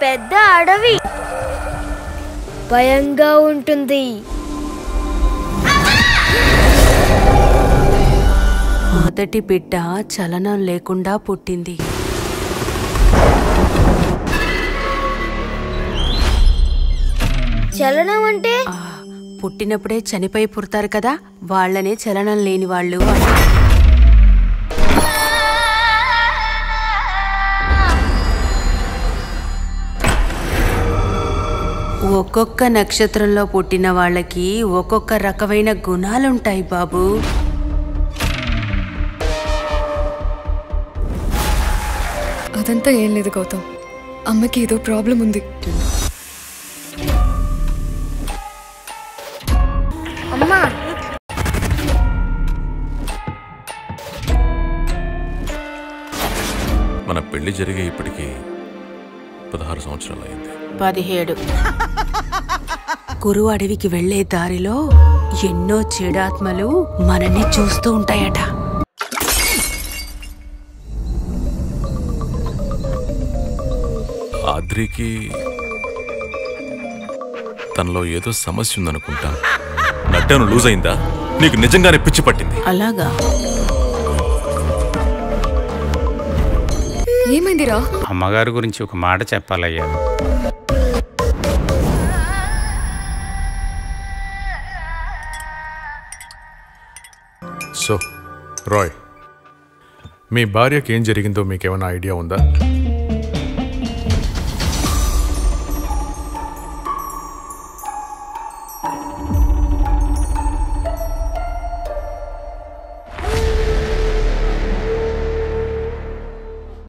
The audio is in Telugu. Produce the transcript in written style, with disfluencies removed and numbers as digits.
పెద్ద అడవి భయంగా ఉంటుంది. మొదటి బిడ్డ చలనం లేకుండా పుట్టింది. చలనం అంటే పుట్టినప్పుడే చనిపోయి పుడతారు కదా, వాళ్ళనే చలనం లేని వాళ్ళు. ఒక్కొక్క నక్షత్రంలో పుట్టిన వాళ్ళకి ఒక్కొక్క రకమైన గుణాలుంటాయి బాబు. అదంతా ఏం లేదు గౌతమ్, అమ్మకి ఏదో ప్రాబ్లం ఉంది. అమ్మా, మన పెళ్లి జరిగే ఇప్పటికి 16 సంవత్సరాలు అయింది. 17. గురువు అడవికి వెళ్లే దారిలో ఎన్నో చెడాత్మలు మనల్ని చూస్తూ ఉంటాయట. ఆద్రికి తనలో ఏదో సమస్య ఉందనుకుంటా. నట్టను లూజ్ అయిందా? నీకు నిజంగానే పిచ్చి పట్టింది? అలాగా? ఏమైందిరా? అమ్మగారి గురించి ఒక మాట చెప్పాలయ్యా. సో రాయ్, మీ భార్యకి ఏం జరిగిందో మీకేమైనా ఐడియా ఉందా?